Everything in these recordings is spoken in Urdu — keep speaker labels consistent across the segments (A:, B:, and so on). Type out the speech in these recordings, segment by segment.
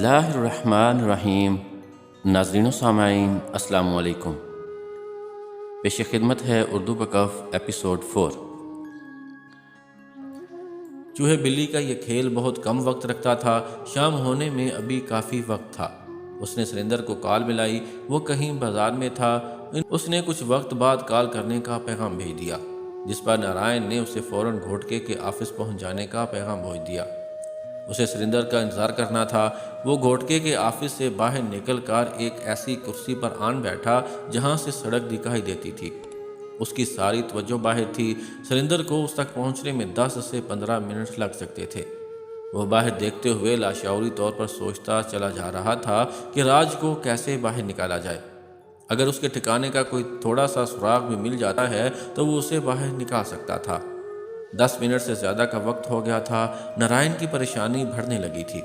A: اللہ الرحمن الرحیم۔ ناظرین و سامعین السلام علیکم۔ پیش خدمت ہے اردو بکف ایپیسوڈ 4۔ چوہے بلی کا یہ کھیل بہت کم وقت رکھتا تھا۔ شام ہونے میں ابھی کافی وقت تھا۔ اس نے سریندر کو کال ملائی۔ وہ کہیں بازار میں تھا۔ اس نے کچھ وقت بعد کال کرنے کا پیغام بھیج دیا، جس پر نارائن نے اسے فوراً گھوٹکے کے آفس پہنچ جانے کا پیغام بھیج دیا۔ اسے سریندر کا انتظار کرنا تھا۔ وہ گھوٹکے کے آفس سے باہر نکل کر ایک ایسی کرسی پر آن بیٹھا جہاں سے سڑک دکھائی دیتی تھی۔ اس کی ساری توجہ باہر تھی۔ سریندر کو اس تک پہنچنے میں 10 سے 15 منٹ لگ سکتے تھے۔ وہ باہر دیکھتے ہوئے لاشعوری طور پر سوچتا چلا جا رہا تھا کہ راج کو کیسے باہر نکالا جائے۔ اگر اس کے ٹھکانے کا کوئی تھوڑا سا سراغ بھی مل جاتا ہے تو وہ اسے باہر نکال سکتا تھا۔ 10 منٹ سے زیادہ کا وقت ہو گیا تھا۔ نارائن کی پریشانی بڑھنے لگی تھی۔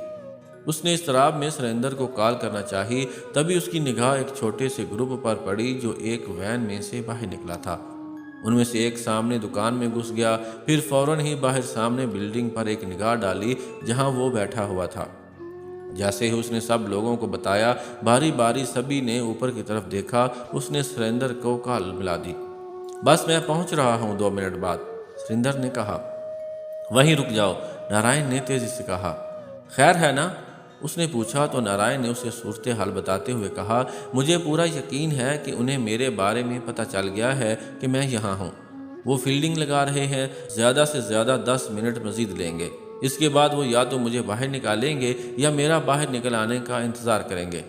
A: اس نے اضطراب میں سریندر کو کال کرنا چاہی، تبھی اس کی نگاہ ایک چھوٹے سے گروپ پر پڑی جو ایک وین میں سے باہر نکلا تھا۔ ان میں سے ایک سامنے دکان میں گھس گیا، پھر فوراً ہی باہر سامنے بلڈنگ پر ایک نگاہ ڈالی جہاں وہ بیٹھا ہوا تھا۔ جیسے ہی اس نے سب لوگوں کو بتایا، باری باری سبھی نے اوپر کی طرف دیکھا۔ اس نے سریندر کو کال ملا دی۔ بس میں پہنچ رہا ہوں 2 منٹ بعد، سریندر نے کہا۔ وہیں رک جاؤ، نارائن نے تیزی سے کہا۔ خیر ہے نا؟ اس نے پوچھا تو نارائن نے اسے صورتحال بتاتے ہوئے کہا، مجھے پورا یقین ہے کہ انہیں میرے بارے میں پتہ چل گیا ہے کہ میں یہاں ہوں۔ وہ فیلڈنگ لگا رہے ہیں، زیادہ سے زیادہ 10 منٹ مزید لیں گے۔ اس کے بعد وہ یا تو مجھے باہر نکالیں گے یا میرا باہر نکل آنے کا انتظار کریں گے۔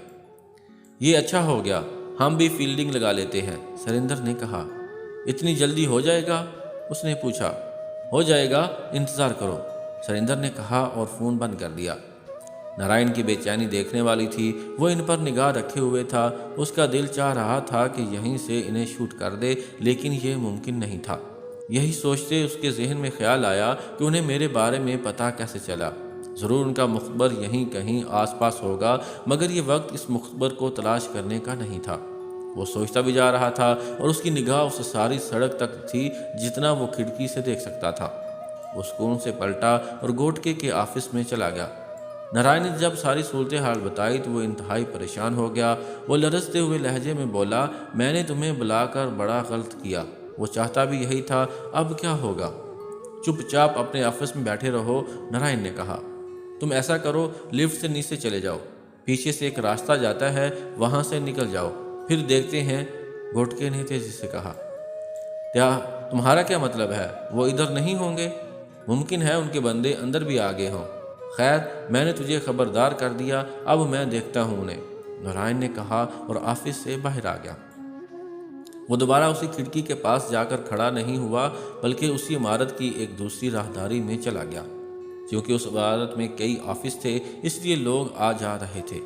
A: یہ اچھا ہو گیا، ہم بھی فیلڈنگ لگا لیتے ہیں، سریندر نے کہا۔ اتنی جلدی ہو جائے گا؟ اس نے پوچھا۔ ہو جائے گا، انتظار کرو، سریندر نے کہا اور فون بند کر دیا۔ نارائن کی بے چینی دیکھنے والی تھی۔ وہ ان پر نگاہ رکھے ہوئے تھا۔ اس کا دل چاہ رہا تھا کہ یہیں سے انہیں شوٹ کر دے، لیکن یہ ممکن نہیں تھا۔ یہی سوچتے اس کے ذہن میں خیال آیا کہ انہیں میرے بارے میں پتہ کیسے چلا۔ ضرور ان کا مخبر یہیں کہیں آس پاس ہوگا، مگر یہ وقت اس مخبر کو تلاش کرنے کا نہیں تھا۔ وہ سوچتا بھی جا رہا تھا اور اس کی نگاہ اس ساری سڑک تک تھی جتنا وہ کھڑکی سے دیکھ سکتا تھا۔ وہ سکون سے پلٹا اور گھوٹکے کے آفس میں چلا گیا۔ نارائن نے جب ساری صورتحال بتائی تو وہ انتہائی پریشان ہو گیا۔ وہ لرزتے ہوئے لہجے میں بولا، میں نے تمہیں بلا کر بڑا غلط کیا۔ وہ چاہتا بھی یہی تھا، اب کیا ہوگا؟ چپ چاپ اپنے آفس میں بیٹھے رہو، نارائن نے کہا۔ تم ایسا کرو، لفٹ سے نیچے چلے جاؤ، پیچھے سے ایک راستہ جاتا ہے، وہاں سے نکل جاؤ، پھر دیکھتے ہیں، گھوٹکے نے تیزی سے کہا۔ تمہارا کیا مطلب ہے؟ وہ ادھر نہیں ہوں گے؟ ممکن ہے ان کے بندے اندر بھی آگے ہوں۔ خیر، میں نے تجھے خبردار کر دیا، اب میں دیکھتا ہوں انہیں، نارائن نے کہا اور آفس سے باہر آ گیا۔ وہ دوبارہ اسی کھڑکی کے پاس جا کر کھڑا نہیں ہوا، بلکہ اسی عمارت کی ایک دوسری راہداری میں چلا گیا۔ کیونکہ اس عمارت میں کئی آفس تھے، اس لیے لوگ آ جا رہے تھے۔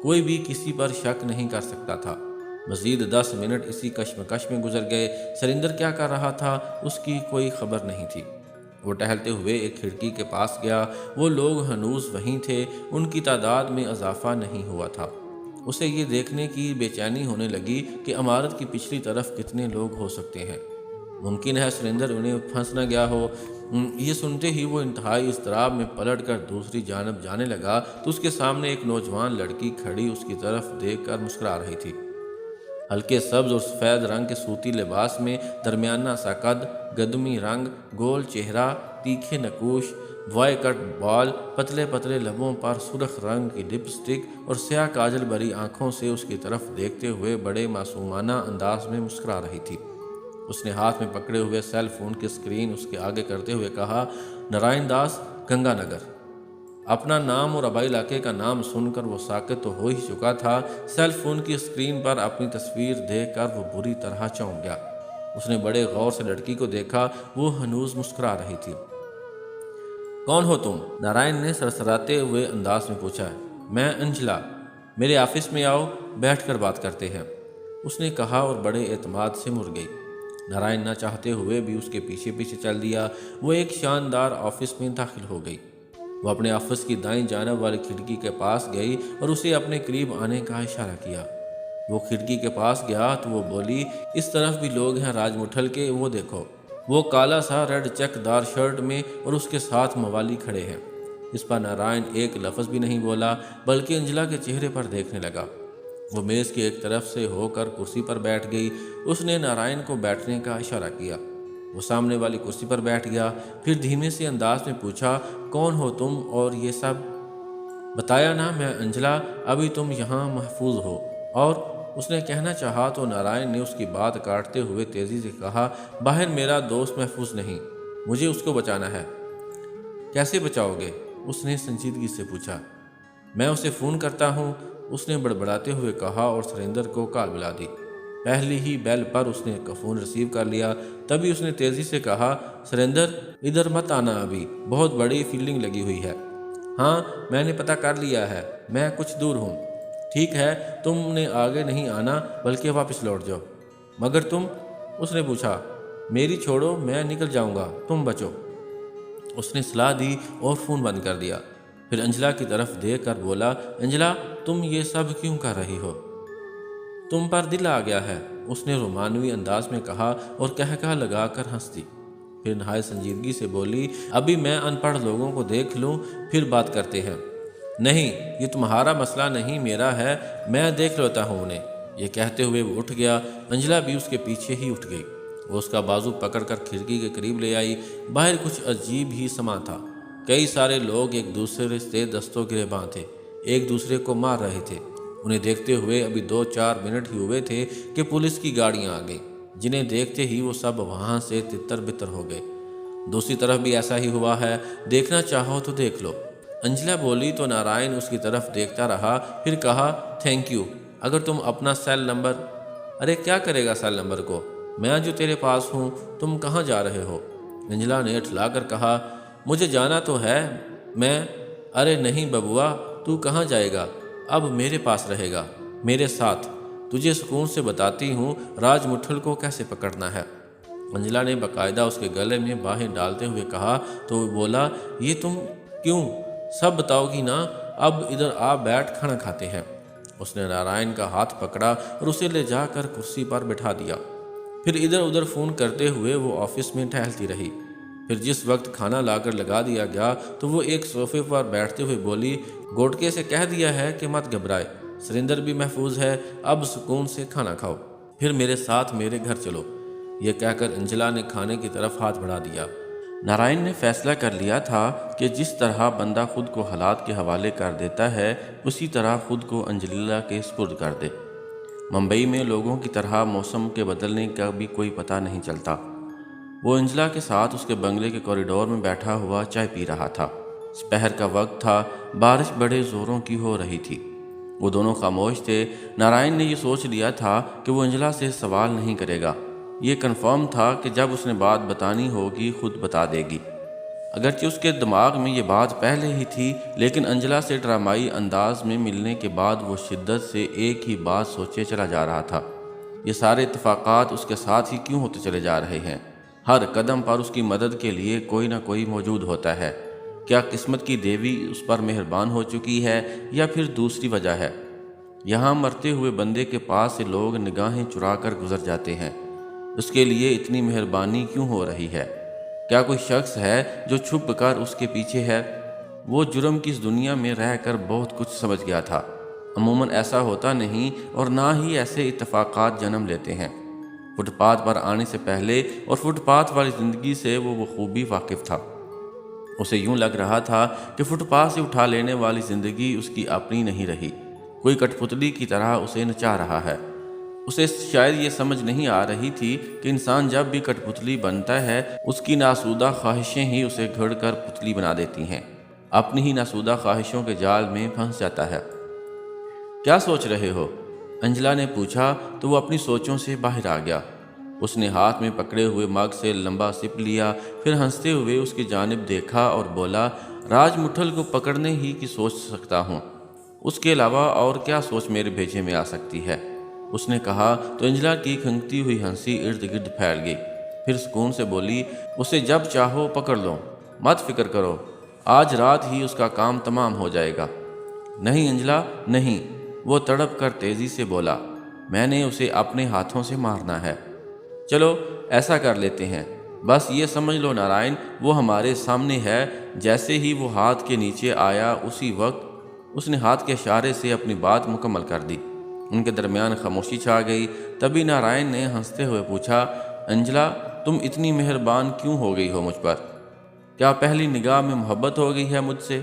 A: کوئی بھی کسی پر شک نہیں کر سکتا تھا۔ مزید 10 منٹ اسی کشمکش میں گزر گئے۔ سریندر کیا کر رہا تھا، اس کی کوئی خبر نہیں تھی۔ وہ ٹہلتے ہوئے ایک کھڑکی کے پاس گیا۔ وہ لوگ ہنوز وہیں تھے، ان کی تعداد میں اضافہ نہیں ہوا تھا۔ اسے یہ دیکھنے کی بے چینی ہونے لگی کہ عمارت کی پچھلی طرف کتنے لوگ ہو سکتے ہیں۔ ممکن ہے سریندر انہیں پھنس نہ گیا ہو۔ یہ سنتے ہی وہ انتہائی اضطراب میں پلٹ کر دوسری جانب جانے لگا تو اس کے سامنے ایک نوجوان لڑکی کھڑی اس کی طرف دیکھ کر مسکرا رہی تھی۔ ہلکے سبز اور سفید رنگ کے سوتی لباس میں، درمیانہ سا قد، گندمی رنگ، گول چہرہ، تیکھے نقوش، بوائے کٹ بال، پتلے پتلے لبوں پر سرخ رنگ کی لپسٹک اور سیاہ کاجل بھری آنکھوں سے اس کی طرف دیکھتے ہوئے بڑے معصومانہ انداز میں مسکرا رہی تھی۔ اس نے ہاتھ میں پکڑے ہوئے سیل فون کی اسکرین اس کے آگے کرتے ہوئے کہا، نارائن داس، گنگا نگر۔ اپنا نام اور آبائی علاقے کا نام سن کر وہ ساکت تو ہو ہی چکا تھا، سیل فون کی اسکرین پر اپنی تصویر دیکھ کر وہ بری طرح چونک گیا۔ اس نے بڑے غور سے لڑکی کو دیکھا، وہ ہنوز مسکرا رہی تھی۔ کون ہو تم؟ نارائن نے سرسراتے ہوئے انداز میں پوچھا۔ میں انجلا، میرے آفس میں آؤ، بیٹھ کر بات کرتے ہیں، اس نے کہا اور بڑے اعتماد سے مڑ گئی۔ نارائن نہ چاہتے ہوئے بھی اس کے پیچھے پیچھے چل دیا۔ وہ ایک شاندار آفس میں داخل ہو گئی۔ وہ اپنے آفس کی دائیں جانب والی کھڑکی کے پاس گئی اور اسے اپنے قریب آنے کا اشارہ کیا۔ وہ کھڑکی کے پاس گیا تو وہ بولی، اس طرف بھی لوگ ہیں راج مٹھل کے، وہ دیکھو۔ وہ کالا سا ریڈ چیک دار شرٹ میں اور اس کے ساتھ موالی کھڑے ہیں۔ اس پر نارائن ایک لفظ بھی نہیں بولا بلکہ انجلا کے چہرے پر دیکھنے لگا۔ وہ میز کی ایک طرف سے ہو کر کرسی پر بیٹھ گئی۔ اس نے نارائن کو بیٹھنے کا اشارہ کیا۔ وہ سامنے والی کرسی پر بیٹھ گیا، پھر دھیمے سے انداز میں پوچھا، کون ہو تم اور یہ سب؟ بتایا نا میں انجلا، ابھی تم یہاں محفوظ ہو۔ اور اس نے کہنا چاہا تو نارائن نے اس کی بات کاٹتے ہوئے تیزی سے کہا، باہر میرا دوست محفوظ نہیں، مجھے اس کو بچانا ہے۔ کیسے بچاؤ گے؟ اس نے سنجیدگی سے پوچھا۔ میں اسے فون کرتا ہوں، اس نے بڑبڑاتے ہوئے کہا اور سریندر کو کال ملا دی۔ پہلی ہی بیل پر اس نے فون ریسیو کر لیا، تبھی اس نے تیزی سے کہا، سریندر ادھر مت آنا، ابھی بہت بڑی فیلڈنگ لگی ہوئی ہے۔ ہاں میں نے پتہ کر لیا ہے، میں کچھ دور ہوں۔ ٹھیک ہے، تم نے آگے نہیں آنا بلکہ واپس لوٹ جاؤ۔ مگر تم؟ اس نے پوچھا۔ میری چھوڑو، میں نکل جاؤں گا، تم بچو۔ اس نے صلاح دی اور فون بند کر دیا۔ پھر انجلا کی طرف دیکھ کر بولا، انجلا تم یہ سب کیوں کر رہی ہو؟ تم پر دل آ گیا ہے، اس نے رومانوی انداز میں کہا اور کہکہا لگا کر ہنس دی۔ پھر نہایت سنجیدگی سے بولی، ابھی میں ان پڑھ لوگوں کو دیکھ لوں پھر بات کرتے ہیں۔ نہیں، یہ تمہارا مسئلہ نہیں، میرا ہے، میں دیکھ لیتا ہوں انہیں۔ یہ کہتے ہوئے وہ اٹھ گیا۔ انجلا بھی اس کے پیچھے ہی اٹھ گئی۔ وہ اس کا بازو پکڑ کر کھڑکی کے قریب لے آئی۔ باہر کچھ عجیب ہی سما تھا۔ کئی سارے لوگ ایک دوسرے سے دستوں گریباں تھے، ایک دوسرے کو مار رہے تھے۔ انہیں دیکھتے ہوئے ابھی 2-4 منٹ ہی ہوئے تھے کہ پولیس کی گاڑیاں آ گئیں، جنہیں دیکھتے ہی وہ سب وہاں سے تتر بتر ہو گئے۔ دوسری طرف بھی ایسا ہی ہوا ہے، دیکھنا چاہو تو دیکھ لو۔ انجلا بولی تو نارائن اس کی طرف دیکھتا رہا، پھر کہا، تھینک یو۔ اگر تم اپنا سیل نمبر… ارے کیا کرے گا سیل نمبر کو؟ میں جو تیرے پاس ہوں، تم کہاں جا رہے ہو؟ انجلا نے اٹھلا کر کہا، مجھے جانا تو ہے، میں… ارے نہیں ببوا، تو کہاں جائے گا؟ اب میرے پاس رہے گا، میرے ساتھ۔ تجھے سکون سے بتاتی ہوں راج مٹھل کو کیسے پکڑنا ہے۔ انجلا نے باقاعدہ اس کے گلے میں باہیں ڈالتے ہوئے کہا تو وہ بولا، یہ تم کیوں؟ سب بتاؤ گی نا؟ اب ادھر آ بیٹھ، کھانا کھاتے ہیں۔ اس نے نارائن کا ہاتھ پکڑا اور اسے لے جا کر کرسی پر بٹھا دیا۔ پھر ادھر ادھر فون کرتے ہوئے وہ آفس میں ٹہلتی رہی۔ پھر جس وقت کھانا لا کر لگا دیا گیا تو وہ ایک صوفے پر بیٹھتے ہوئے بولی، گوٹکے سے کہہ دیا ہے کہ مت گھبرائے، سریندر بھی محفوظ ہے، اب سکون سے کھانا کھاؤ، پھر میرے ساتھ میرے گھر چلو۔ یہ کہہ کر انجلا نے کھانے کی طرف ہاتھ بڑھا دیا۔ نارائن نے فیصلہ کر لیا تھا کہ جس طرح بندہ خود کو حالات کے حوالے کر دیتا ہے، اسی طرح خود کو انجلیلا کے سپرد کر دے۔ ممبئی میں لوگوں کی طرح موسم کے بدلنے کا بھی کوئی پتہ نہیں چلتا۔ وہ انجلا کے ساتھ اس کے بنگلے کے کوریڈور میں بیٹھا ہوا چائے پی رہا تھا۔ سپہر کا وقت تھا، بارش بڑے زوروں کی ہو رہی تھی۔ وہ دونوں خاموش تھے۔ نارائن نے یہ سوچ لیا تھا کہ وہ انجلا سے سوال نہیں کرے گا۔ یہ کنفرم تھا کہ جب اس نے بات بتانی ہوگی خود بتا دے گی۔ اگرچہ اس کے دماغ میں یہ بات پہلے ہی تھی، لیکن انجلا سے ڈرامائی انداز میں ملنے کے بعد وہ شدت سے ایک ہی بات سوچے چلا جا رہا تھا، یہ سارے اتفاقات اس کے ساتھ ہی کیوں ہوتے چلے جا رہے ہیں؟ ہر قدم پر اس کی مدد کے لیے کوئی نہ کوئی موجود ہوتا ہے۔ کیا قسمت کی دیوی اس پر مہربان ہو چکی ہے یا پھر دوسری وجہ ہے؟ یہاں مرتے ہوئے بندے کے پاس سے لوگ نگاہیں چرا کر گزر جاتے ہیں، اس کے لیے اتنی مہربانی کیوں ہو رہی ہے؟ کیا کوئی شخص ہے جو چھپ کر اس کے پیچھے ہے؟ وہ جرم کی اس دنیا میں رہ کر بہت کچھ سمجھ گیا تھا۔ عموماً ایسا ہوتا نہیں اور نہ ہی ایسے اتفاقات جنم لیتے ہیں۔ فٹ پاتھ پر آنے سے پہلے اور فٹ پاتھ والی زندگی سے وہ بخوبی واقف تھا۔ اسے یوں لگ رہا تھا کہ فٹ پاتھ سے اٹھا لینے والی زندگی اس کی اپنی نہیں رہی، کوئی کٹ پتلی کی طرح اسے نچا رہا ہے۔ اسے شاید یہ سمجھ نہیں آ رہی تھی کہ انسان جب بھی کٹ پتلی بنتا ہے، اس کی ناسودہ خواہشیں ہی اسے گھڑ کر پتلی بنا دیتی ہیں، اپنی ہی ناسودہ خواہشوں کے جال میں پھنس جاتا ہے۔ کیا سوچ رہے ہو؟ انجلا نے پوچھا تو وہ اپنی سوچوں سے باہر آ گیا۔ اس نے ہاتھ میں پکڑے ہوئے مگ سے لمبا سپ لیا، پھر ہنستے ہوئے اس کی جانب دیکھا اور بولا، راج مٹھل کو پکڑنے ہی کی سوچ سکتا ہوں، اس کے علاوہ اور کیا سوچ میرے بھیجے میں آ سکتی ہے؟ اس نے کہا تو انجلا کی کھنگتی ہوئی ہنسی ارد گرد پھیل گئی۔ پھر سکون سے بولی، اسے جب چاہو پکڑ لو، مت فکر کرو، آج رات ہی اس کا کام تمام ہو جائے گا۔ نہیں انجلا، نہیں، وہ تڑپ کر تیزی سے بولا، میں نے اسے اپنے ہاتھوں سے مارنا ہے۔ چلو ایسا کر لیتے ہیں، بس یہ سمجھ لو نارائن، وہ ہمارے سامنے ہے۔ جیسے ہی وہ ہاتھ کے نیچے آیا اسی وقت اس نے ہاتھ کے اشارے سے اپنی بات مکمل کر دی۔ ان کے درمیان خاموشی چھا گئی۔ تبھی نارائن نے ہنستے ہوئے پوچھا، انجلا، تم اتنی مہربان کیوں ہو گئی ہو مجھ پر؟ کیا پہلی نگاہ میں محبت ہو گئی ہے مجھ سے؟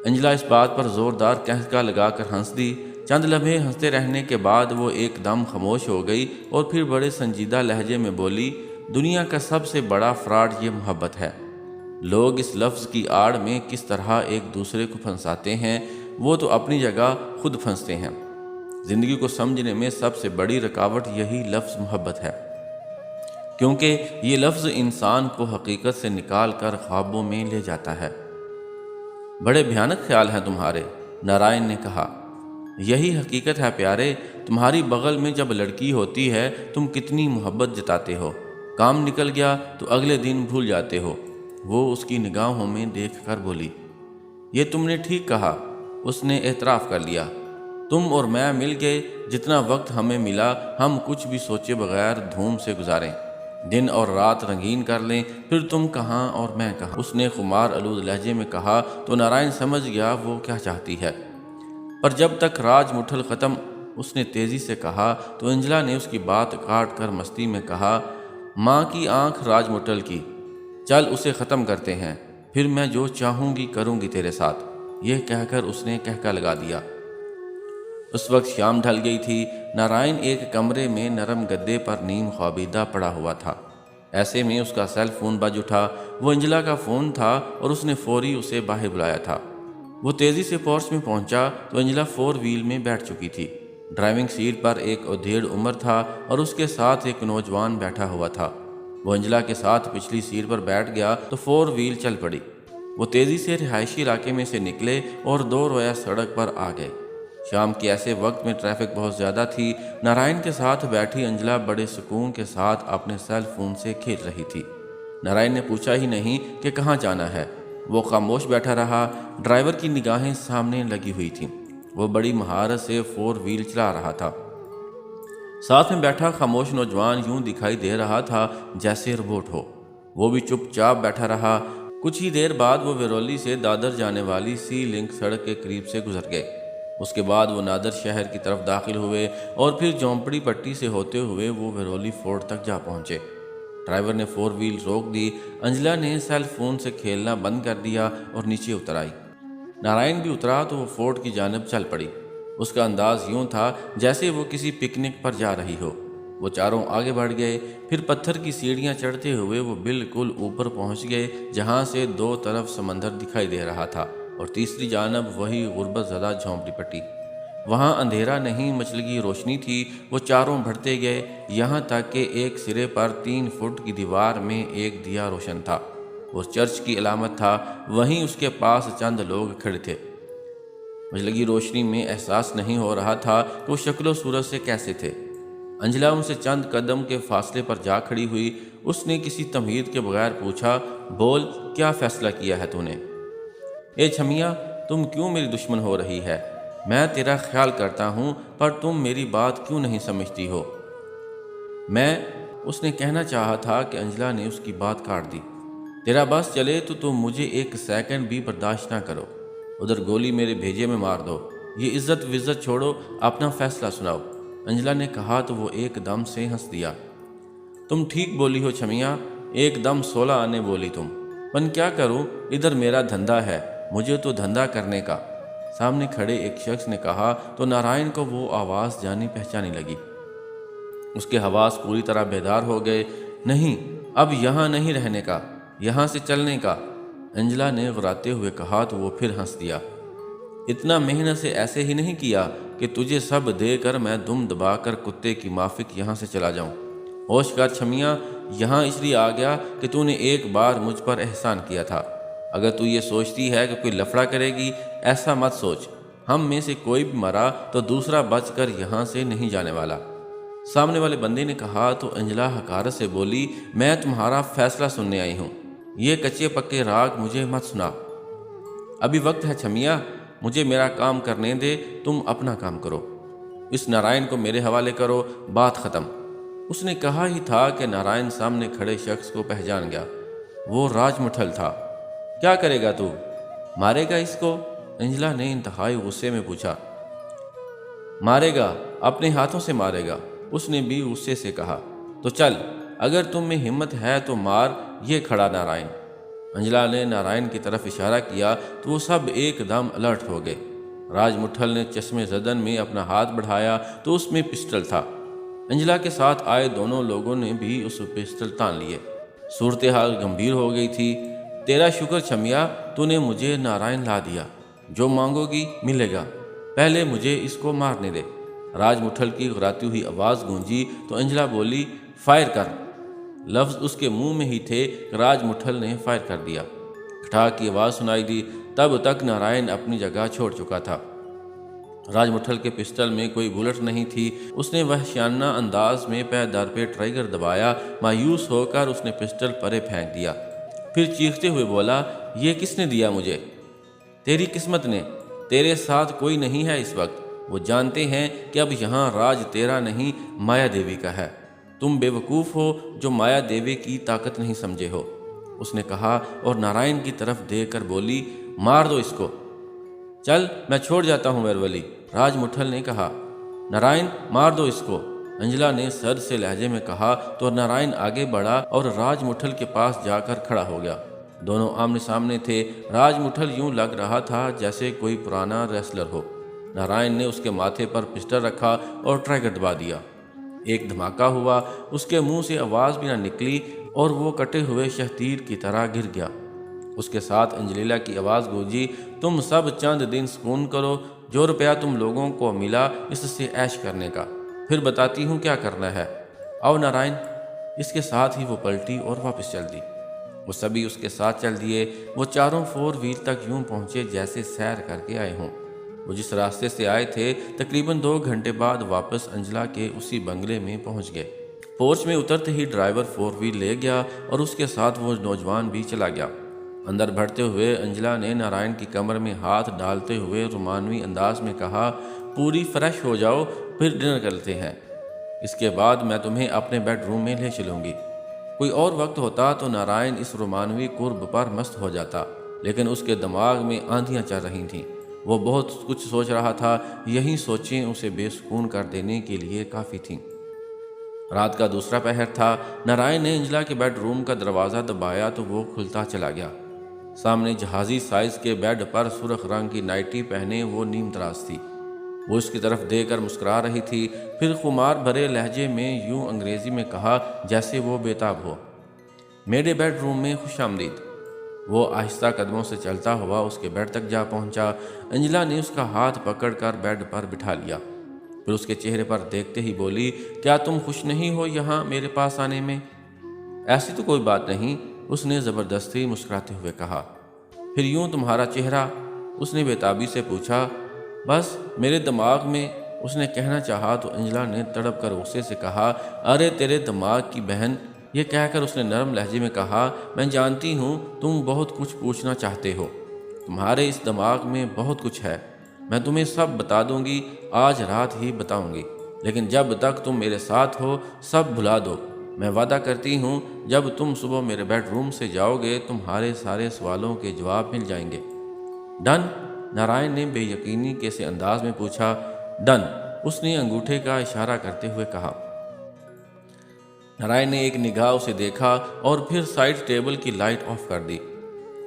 A: انجلا اس بات پر زوردار قہقہ لگا کر ہنس دی۔ چند لمحے ہنستے رہنے کے بعد وہ ایک دم خاموش ہو گئی اور پھر بڑے سنجیدہ لہجے میں بولی، دنیا کا سب سے بڑا فراڈ یہ محبت ہے۔ لوگ اس لفظ کی آڑ میں کس طرح ایک دوسرے کو پھنساتے ہیں، وہ تو اپنی جگہ خود پھنستے ہیں۔ زندگی کو سمجھنے میں سب سے بڑی رکاوٹ یہی لفظ محبت ہے، کیونکہ یہ لفظ انسان کو حقیقت سے نکال کر خوابوں میں لے جاتا ہے۔ بڑے بھیانک خیال ہیں تمہارے، نارائن نے کہا۔ یہی حقیقت ہے پیارے، تمہاری بغل میں جب لڑکی ہوتی ہے تم کتنی محبت جتاتے ہو، کام نکل گیا تو اگلے دن بھول جاتے ہو۔ وہ اس کی نگاہوں میں دیکھ کر بولی، یہ تم نے ٹھیک کہا۔ اس نے اعتراف کر لیا، تم اور میں مل کے جتنا وقت ہمیں ملا ہم کچھ بھی سوچے بغیر دھوم سے گزاریں، دن اور رات رنگین کر لیں، پھر تم کہاں اور میں کہاں۔ اس نے خمار آلود لہجے میں کہا تو نارائن سمجھ گیا وہ کیا چاہتی ہے، پر جب تک راج مٹھل ختم، اس نے تیزی سے کہا تو انجلا نے اس کی بات کاٹ کر مستی میں کہا، ماں کی آنکھ راج مٹھل کی، چل اسے ختم کرتے ہیں، پھر میں جو چاہوں گی کروں گی تیرے ساتھ۔ یہ کہہ کر اس نے کہکا لگا دیا۔ اس وقت شام ڈھل گئی تھی۔ نارائن ایک کمرے میں نرم گدے پر نیم خوابیدہ پڑا ہوا تھا۔ ایسے میں اس کا سیل فون بج اٹھا۔ وہ انجلا کا فون تھا اور اس نے فوری اسے باہر بلایا تھا۔ وہ تیزی سے پورچ میں پہنچا تو انجلا 4 وہیل میں بیٹھ چکی تھی۔ ڈرائیونگ سیٹ پر ایک ادھیڑ عمر تھا اور اس کے ساتھ ایک نوجوان بیٹھا ہوا تھا۔ وہ انجلا کے ساتھ پچھلی سیٹ پر بیٹھ گیا تو 4 وہیل چل پڑی۔ وہ تیزی سے رہائشی علاقے میں سے نکلے اور 2 رویہ سڑک پر آ گئے۔ شام کے ایسے وقت میں ٹریفک بہت زیادہ تھی۔ نارائن کے ساتھ بیٹھی انجلا بڑے سکون کے ساتھ اپنے سیل فون سے کھیل رہی تھی۔ نارائن نے پوچھا ہی نہیں کہ کہاں جانا ہے۔ وہ خاموش بیٹھا رہا۔ ڈرائیور کی نگاہیں سامنے لگی ہوئی تھیں۔ وہ بڑی مہارت سے 4 وہیل چلا رہا تھا۔ ساتھ میں بیٹھا خاموش نوجوان یوں دکھائی دے رہا تھا جیسے روبوٹ ہو۔ وہ بھی چپ چاپ بیٹھا رہا۔ کچھ ہی دیر بعد وہ ویرولی سے دادر جانے والی سی لنک سڑک کے قریب سے گزر گئے۔ اس کے بعد وہ نادر شہر کی طرف داخل ہوئے اور پھر جھونپڑی پٹی سے ہوتے ہوئے وہ ویرولی فورٹ تک جا پہنچے۔ ڈرائیور نے 4 وہیل روک دی۔ انجلا نے سیل فون سے کھیلنا بند کر دیا اور نیچے اتر آئی۔ نارائن بھی اترا تو وہ فورٹ کی جانب چل پڑی۔ اس کا انداز یوں تھا جیسے وہ کسی پکنک پر جا رہی ہو۔ وہ چاروں آگے بڑھ گئے، پھر پتھر کی سیڑھیاں چڑھتے ہوئے وہ بالکل اوپر پہنچ گئے جہاں سے 2 طرف سمندر دکھائی دے رہا تھا اور تیسری جانب وہی غربت زدہ جھونپڑی پٹی۔ وہاں اندھیرا نہیں، مچلگی روشنی تھی۔ وہ چاروں بڑھتے گئے یہاں تک کہ ایک سرے پر 3 فٹ کی دیوار میں ایک دیا روشن تھا۔ وہ چرچ کی علامت تھا۔ وہیں اس کے پاس چند لوگ کھڑے تھے۔ مچلگی روشنی میں احساس نہیں ہو رہا تھا کہ وہ شکل و صورت سے کیسے تھے۔ انجلا ان سے چند قدم کے فاصلے پر جا کھڑی ہوئی۔ اس نے کسی تمہید کے بغیر پوچھا، بول، کیا فیصلہ کیا ہے تو نے؟ اے چھمیا، تم کیوں میری دشمن ہو رہی ہے؟ میں تیرا خیال کرتا ہوں پر تم میری بات کیوں نہیں سمجھتی ہو؟ اس نے کہنا چاہا تھا کہ انجلا نے اس کی بات کاٹ دی۔ تیرا بس چلے تو تم مجھے 1 سیکنڈ بھی برداشت نہ کرو۔ ادھر گولی میرے بھیجے میں مار دو۔ یہ عزت وزت چھوڑو، اپنا فیصلہ سناؤ۔ انجلا نے کہا تو وہ ایک دم سے ہنس دیا۔ تم ٹھیک بولی ہو چھمیا، ایک دم 16 آنے بولی تم۔ من کیا کروں، ادھر میرا دھندا ہے، مجھے تو دھندا کرنے کا، سامنے کھڑے ایک شخص نے کہا تو نارائن کو وہ آواز جانی پہچانی لگی۔ اس کے حواس پوری طرح بیدار ہو گئے۔ نہیں، اب یہاں نہیں رہنے کا، یہاں سے چلنے کا، انجلا نے غراتے ہوئے کہا تو وہ پھر ہنس دیا۔ اتنا محنت سے ایسے ہی نہیں کیا کہ تجھے سب دے کر میں دم دبا کر کتے کی مافک یہاں سے چلا جاؤں۔ ہوش کر چھمیا، یہاں اس لیے آ گیا کہ تو نے ایک بار مجھ پر احسان کیا تھا۔ اگر تو یہ سوچتی ہے کہ کوئی لفڑا کرے گی، ایسا مت سوچ۔ ہم میں سے کوئی بھی مرا تو دوسرا بچ کر یہاں سے نہیں جانے والا۔ سامنے والے بندے نے کہا تو انجلا حقارت سے بولی، میں تمہارا فیصلہ سننے آئی ہوں، یہ کچے پکے راگ مجھے مت سنا۔ ابھی وقت ہے چھمیا، مجھے میرا کام کرنے دے، تم اپنا کام کرو۔ اس نارائن کو میرے حوالے کرو، بات ختم۔ اس نے کہا ہی تھا کہ نارائن سامنے کھڑے شخص کو پہچان گیا۔ وہ راج مٹھل تھا۔ کیا کرے گا تو؟ مارے گا اس کو؟ انجلا نے انتہائی غصے میں پوچھا۔ مارے گا، اپنے ہاتھوں سے مارے گا، اس نے بھی غصے سے کہا۔ تو چل، اگر تم میں ہمت ہے تو مار یہ کھڑا نارائن۔ انجلا نے نارائن کی طرف اشارہ کیا تو وہ سب ایک دم الرٹ ہو گئے۔ راج مٹھل نے چشمے زدن میں اپنا ہاتھ بڑھایا تو اس میں پسٹل تھا۔ انجلا کے ساتھ آئے دونوں لوگوں نے بھی اس پسٹل تان لیے۔ صورتحال گمبھیر ہو گئی تھی۔ تیرا شکر چھمیا، تو نے مجھے نارائن لا دیا۔ جو مانگو گی ملے گا، پہلے مجھے اس کو مارنے دے۔ راج مٹھل کی غراتی ہوئی آواز گونجی تو انجلا بولی، فائر کر۔ لفظ اس کے منہ میں ہی تھے کہ راج مٹھل نے فائر کر دیا۔ کھٹاک کی آواز سنائی دی۔ تب تک نارائن اپنی جگہ چھوڑ چکا تھا۔ راج مٹھل کے پسٹل میں کوئی بلٹ نہیں تھی۔ اس نے وحشیانہ انداز میں پے در پہ ٹریگر دبایا۔ مایوس ہو کر اس نے پسٹل پرے پھینک دیا، پھر چیختے ہوئے بولا، یہ کس نے دیا مجھے؟ تیری قسمت نے۔ تیرے ساتھ کوئی نہیں ہے اس وقت۔ وہ جانتے ہیں کہ اب یہاں راج تیرا نہیں، مایا دیوی کا ہے۔ تم بے وقوف ہو جو مایا دیوی کی طاقت نہیں سمجھے ہو، اس نے کہا اور نارائن کی طرف دیکھ کر بولی، مار دو اس کو۔ چل، میں چھوڑ جاتا ہوں ویرولی، راج مٹھل نے کہا۔ نارائن، مار دو اس کو، انجلا نے سرد سے لہجے میں کہا تو نارائن آگے بڑھا اور راج مٹھل کے پاس جا کر کھڑا ہو گیا۔ دونوں آمنے سامنے تھے۔ راج مٹھل یوں لگ رہا تھا جیسے کوئی پرانا ریسلر ہو۔ نارائن نے اس کے ماتھے پر پسٹل رکھا اور ٹریگر دبا دیا۔ ایک دھماکہ ہوا، اس کے منہ سے آواز بھی نہ نکلی اور وہ کٹے ہوئے شہتیر کی طرح گر گیا۔ اس کے ساتھ انجلیلا کی آواز گونجی، تم سب چند دن سکون کرو، جو روپیہ تم لوگوں کو ملا اس سے عیش کرنے کا، پھر بتاتی ہوں کیا کرنا ہے۔ آؤ نارائن۔ اس کے ساتھ ہی وہ پلٹی اور واپس چل دی۔ وہ سبھی اس کے ساتھ چل دیے۔ وہ چاروں 4 وہیل تک یوں پہنچے جیسے سیر کر کے آئے ہوں۔ وہ جس راستے سے آئے تھے تقریباً 2 گھنٹے بعد واپس انجلا کے اسی بنگلے میں پہنچ گئے۔ پورچ میں اترتے ہی ڈرائیور 4 وہیل لے گیا اور اس کے ساتھ وہ نوجوان بھی چلا گیا۔ اندر بڑھتے ہوئے انجلا نے نارائن کی کمر میں ہاتھ ڈالتے ہوئے رومانوی انداز میں کہا، پوری فریش ہو جاؤ، پھر ڈنر کرتے ہیں۔ اس کے بعد میں تمہیں اپنے بیڈ روم میں لے چلوں گی۔ کوئی اور وقت ہوتا تو نارائن اس رومانوی قرب پر مست ہو جاتا، لیکن اس کے دماغ میں آندھیاں چل رہی تھیں۔ وہ بہت کچھ سوچ رہا تھا، یہی سوچیں اسے بے سکون کر دینے کے لیے کافی تھیں۔ رات کا دوسرا پہر تھا۔ نارائن نے انجلا کے بیڈ روم کا دروازہ دبایا تو وہ کھلتا چلا گیا۔ سامنے جہازی سائز کے بیڈ پر سرخ رنگ کی نائٹی پہنے وہ نیم تراش تھی۔ وہ اس کی طرف دیکھ کر مسکرا رہی تھی، پھر خمار بھرے لہجے میں یوں انگریزی میں کہا جیسے وہ بے تاب ہو، میرے بیڈ روم میں خوش آمدید۔ وہ آہستہ قدموں سے چلتا ہوا اس کے بیڈ تک جا پہنچا۔ انجلا نے اس کا ہاتھ پکڑ کر بیڈ پر بٹھا لیا، پھر اس کے چہرے پر دیکھتے ہی بولی، کیا تم خوش نہیں ہو یہاں میرے پاس آنے میں؟ ایسی تو کوئی بات نہیں، اس نے زبردستی مسکراتے ہوئے کہا۔ پھر یوں تمہارا چہرہ؟ اس نے بے تابی سے پوچھا۔ بس میرے دماغ میں، اس نے کہنا چاہا تو انجلا نے تڑپ کر غصے سے کہا، ارے تیرے دماغ کی بہن۔ یہ کہہ کر اس نے نرم لہجے میں کہا، میں جانتی ہوں تم بہت کچھ پوچھنا چاہتے ہو، تمہارے اس دماغ میں بہت کچھ ہے، میں تمہیں سب بتا دوں گی، آج رات ہی بتاؤں گی، لیکن جب تک تم میرے ساتھ ہو سب بھلا دو۔ میں وعدہ کرتی ہوں جب تم صبح میرے بیڈ روم سے جاؤ گے تمہارے سارے سوالوں کے جواب مل جائیں گے۔ ڈن؟ نارائن نے بے یقینی کے سے انداز میں پوچھا۔ ڈن، اس نے انگوٹھے کا اشارہ کرتے ہوئے کہا۔ نارائن نے ایک نگاہ اسے دیکھا اور پھر سائیڈ ٹیبل کی لائٹ آف کر دی۔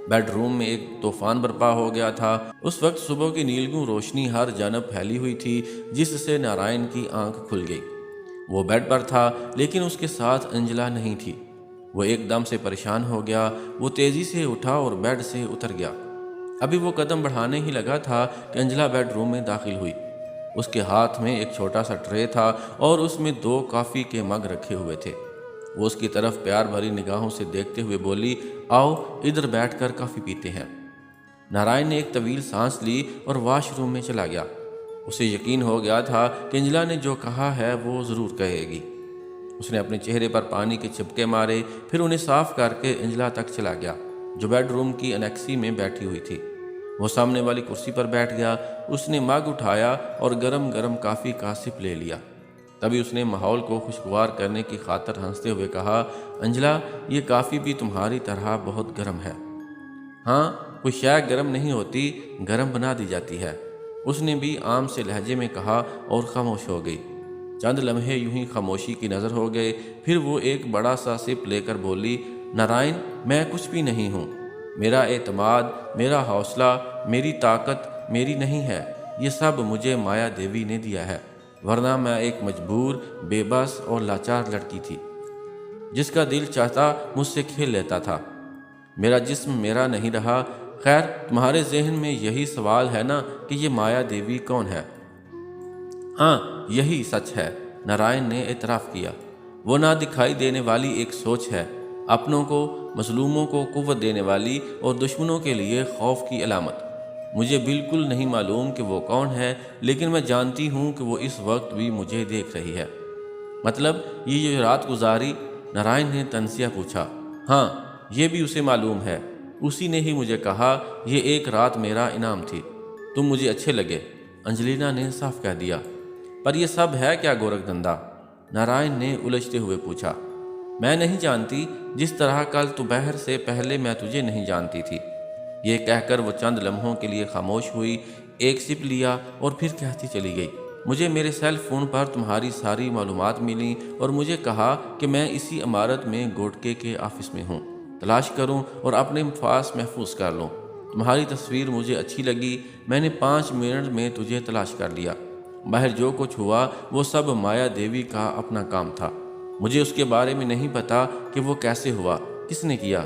A: بیڈ روم میں ایک طوفان برپا ہو گیا تھا۔ اس وقت صبح کی نیلگوں روشنی ہر جانب پھیلی ہوئی تھی جس سے نارائن کی آنکھ کھل گئی۔ وہ بیڈ پر تھا لیکن اس کے ساتھ انجلا نہیں تھی۔ وہ ایک دم سے پریشان ہو گیا۔ وہ تیزی سے اٹھا اور بیڈ سے اتر گیا۔ ابھی وہ قدم بڑھانے ہی لگا تھا کہ انجلا بیڈ روم میں داخل ہوئی۔ اس کے ہاتھ میں ایک چھوٹا سا ٹرے تھا اور اس میں 2 کافی کے مگ رکھے ہوئے تھے۔ وہ اس کی طرف پیار بھری نگاہوں سے دیکھتے ہوئے بولی، آؤ ادھر بیٹھ کر کافی پیتے ہیں۔ نارائن نے ایک طویل سانس لی اور واش روم میں چلا گیا۔ اسے یقین ہو گیا تھا کہ انجلا نے جو کہا ہے وہ ضرور کہے گی۔ اس نے اپنے چہرے پر پانی کے چپکے مارے، پھر انہیں صاف کر کے انجلا تک چلا گیا جو بیڈ روم کی انیکسی میں بیٹھی ہوئی تھی۔ وہ سامنے والی کرسی پر بیٹھ گیا۔ اس نے مگ اٹھایا اور گرم گرم کافی کا سپ لے لیا۔ تبھی اس نے ماحول کو خوشگوار کرنے کی خاطر ہنستے ہوئے کہا، انجلا، یہ کافی بھی تمہاری طرح بہت گرم ہے۔ ہاں، کوئی شے گرم نہیں ہوتی، گرم بنا دی جاتی ہے، اس نے بھی عام سے لہجے میں کہا اور خاموش ہو گئی۔ چند لمحے یوں ہی خاموشی کی نظر ہو گئے، پھر وہ ایک بڑا سا سپ لے کر بولی، نارائن، میں کچھ بھی نہیں ہوں۔ میرا اعتماد، میرا حوصلہ، میری طاقت میری نہیں ہے، یہ سب مجھے مایا دیوی نے دیا ہے، ورنہ میں ایک مجبور، بے بس اور لاچار لڑکی تھی، جس کا دل چاہتا مجھ سے کھیل لیتا تھا۔ میرا جسم میرا نہیں رہا۔ خیر، تمہارے ذہن میں یہی سوال ہے نا کہ یہ مایا دیوی کون ہے؟ ہاں، یہی سچ ہے، نارائن نے اعتراف کیا۔ وہ نہ دکھائی دینے والی ایک سوچ ہے، اپنوں کو، مظلوموں کو قوت دینے والی اور دشمنوں کے لیے خوف کی علامت۔ مجھے بالکل نہیں معلوم کہ وہ کون ہے، لیکن میں جانتی ہوں کہ وہ اس وقت بھی مجھے دیکھ رہی ہے۔ مطلب یہ جو رات گزاری؟ نارائن نے تنزیہ پوچھا۔ ہاں، یہ بھی اسے معلوم ہے، اسی نے ہی مجھے کہا یہ ایک رات میرا انعام تھی، تم مجھے اچھے لگے، انجلینا نے صاف کہہ دیا۔ پر یہ سب ہے کیا گورکھ دھندا؟ نارائن نے الجھتے ہوئے پوچھا۔ میں نہیں جانتی، جس طرح کل دوپہر سے پہلے میں تجھے نہیں جانتی تھی۔ یہ کہہ کر وہ چند لمحوں کے لیے خاموش ہوئی، ایک سپ لیا اور پھر کہتی چلی گئی، مجھے میرے سیل فون پر تمہاری ساری معلومات ملیں اور مجھے کہا کہ میں اسی عمارت میں گوٹکے کے آفس میں ہوں، تلاش کروں اور اپنے پاس محفوظ کر لوں۔ تمہاری تصویر مجھے اچھی لگی، میں نے 5 منٹ میں تجھے تلاش کر لیا۔ باہر جو کچھ ہوا وہ سب مایا دیوی کا اپنا کام تھا، مجھے اس کے بارے میں نہیں پتا کہ وہ کیسے ہوا، کس نے کیا،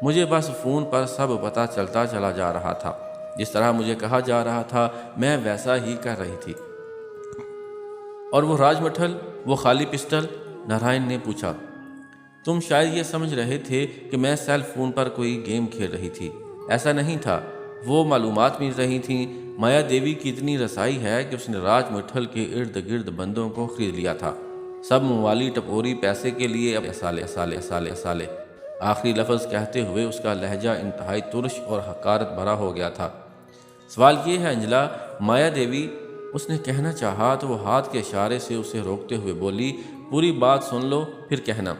A: مجھے بس فون پر سب پتہ چلتا چلا جا رہا تھا، جس طرح مجھے کہا جا رہا تھا میں ویسا ہی کر رہی تھی۔ اور وہ راج مٹھل، وہ خالی پسٹل؟ نارائن نے پوچھا۔ تم شاید یہ سمجھ رہے تھے کہ میں سیل فون پر کوئی گیم کھیل رہی تھی، ایسا نہیں تھا، وہ معلومات مل رہی تھیں۔ مایا دیوی کی اتنی رسائی ہے کہ اس نے راج مٹھل کے ارد گرد بندوں کو خرید لیا تھا، سب موالی ٹپوری پیسے کے لیے سالے۔ آخری لفظ کہتے ہوئے اس کا لہجہ انتہائی ترش اور حقارت بھرا ہو گیا تھا۔ سوال یہ ہے انجلا، مایا دیوی، اس نے کہنا چاہا تو وہ ہاتھ کے اشارے سے اسے روکتے ہوئے بولی، پوری بات سن لو پھر کہنا۔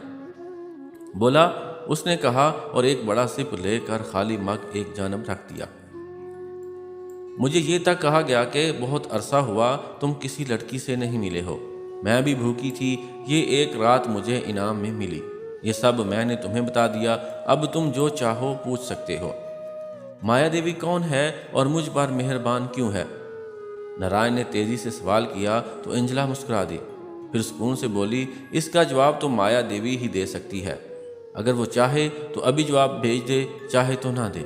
A: بولا، اس نے کہا اور ایک بڑا سپ لے کر خالی مگ ایک جانب رکھ دیا۔ مجھے یہ تک کہا گیا کہ بہت عرصہ ہوا تم کسی لڑکی سے نہیں ملے ہو، میں بھی بھوکی تھی، یہ ایک رات مجھے انعام میں ملی، یہ سب میں نے تمہیں بتا دیا، اب تم جو چاہو پوچھ سکتے ہو۔ مایا دیوی کون ہے اور مجھ پر مہربان کیوں ہے؟ نارائن نے تیزی سے سوال کیا تو انجلا مسکرا دی، پھر سکون سے بولی، اس کا جواب تو مایا دیوی ہی دے سکتی ہے، اگر وہ چاہے تو ابھی جواب بھیج دے، چاہے تو نہ دے۔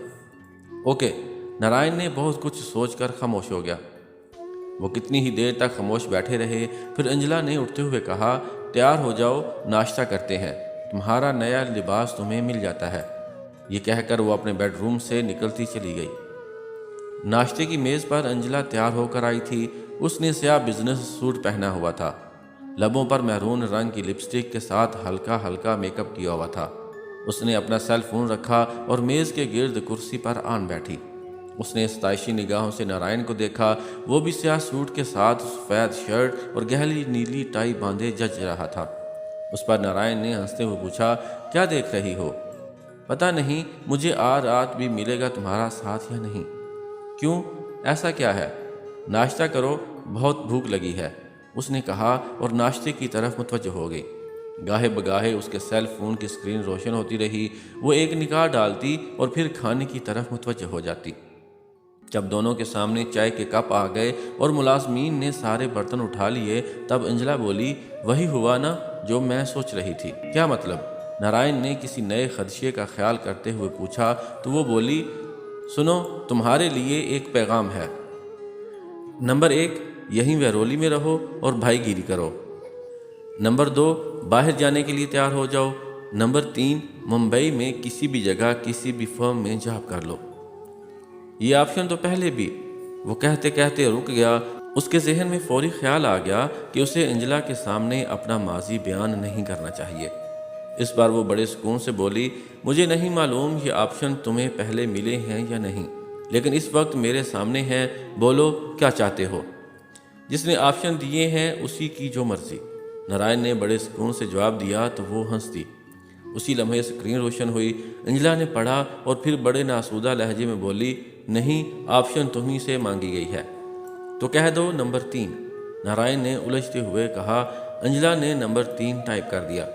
A: اوکے، نارائن نے بہت کچھ سوچ کر خاموش ہو گیا۔ وہ کتنی ہی دیر تک خاموش بیٹھے رہے، پھر انجلا نے اٹھتے ہوئے کہا، تیار ہو جاؤ، ناشتہ کرتے ہیں، تمہارا نیا لباس تمہیں مل جاتا ہے۔ یہ کہہ کر وہ اپنے بیڈ روم سے نکلتی چلی گئی۔ ناشتے کی میز پر انجلا تیار ہو کر آئی تھی، اس نے سیاہ بزنس سوٹ پہنا ہوا تھا، لبوں پر میرون رنگ کی لپسٹک کے ساتھ ہلکا ہلکا میک اپ کیا ہوا تھا۔ اس نے اپنا سیل فون رکھا اور میز کے گرد کرسی پر آن بیٹھی۔ اس نے ستائشی نگاہوں سے نارائن کو دیکھا، وہ بھی سیاہ سوٹ کے ساتھ سفید شرٹ اور گہری نیلی ٹائی باندھے جچ رہا تھا۔ اس پر نارائن نے ہنستے ہوئے پوچھا، کیا دیکھ رہی ہو؟ پتہ نہیں، مجھے رات بھی ملے گا تمہارا ساتھ یا نہیں۔ کیوں، ایسا کیا ہے؟ ناشتہ کرو، بہت بھوک لگی ہے، اس نے کہا اور ناشتے کی طرف متوجہ ہو گئی۔ گاہے بگاہے اس کے سیل فون کی اسکرین روشن ہوتی رہی، وہ ایک نگاہ ڈالتی اور پھر کھانے کی طرف متوجہ ہو جاتی۔ جب دونوں کے سامنے چائے کے کپ آ گئے اور ملازمین نے سارے برتن اٹھا لیے، تب انجلا بولی، وہی ہوا نا جو میں سوچ رہی تھی۔ کیا مطلب؟ نارائن نے کسی نئے خدشے کا خیال کرتے ہوئے پوچھا تو وہ بولی، سنو، تمہارے لیے ایک پیغام ہے۔ نمبر 1، یہیں ویرولی میں رہو اور بھائی گیری کرو۔ نمبر 2، باہر جانے کے لیے تیار ہو جاؤ۔ نمبر 3، ممبئی میں کسی بھی جگہ کسی بھی فرم میں جاب کر لو۔ یہ آپشن تو پہلے بھی۔ وہ کہتے کہتے رک گیا، اس کے ذہن میں فوری خیال آ گیا کہ اسے انجلا کے سامنے اپنا ماضی بیان نہیں کرنا چاہیے۔ اس بار وہ بڑے سکون سے بولی، مجھے نہیں معلوم یہ آپشن تمہیں پہلے ملے ہیں یا نہیں، لیکن اس وقت میرے سامنے ہیں، بولو کیا چاہتے ہو؟ جس نے آپشن دیے ہیں اسی کی جو مرضی۔ نارائن نے بڑے سکون سے جواب دیا تو وہ ہنس دی۔ اسی لمحے اسکرین روشن ہوئی۔ انجلا نے پڑھا اور پھر بڑے ناسودہ لہجے میں بولی، نہیں، آپشن تمہیں سے مانگی گئی ہے، تو کہہ دو نمبر 3۔ نارائن نے الجھتے ہوئے کہا۔ انجلا نے نمبر 3 ٹائپ کر دیا۔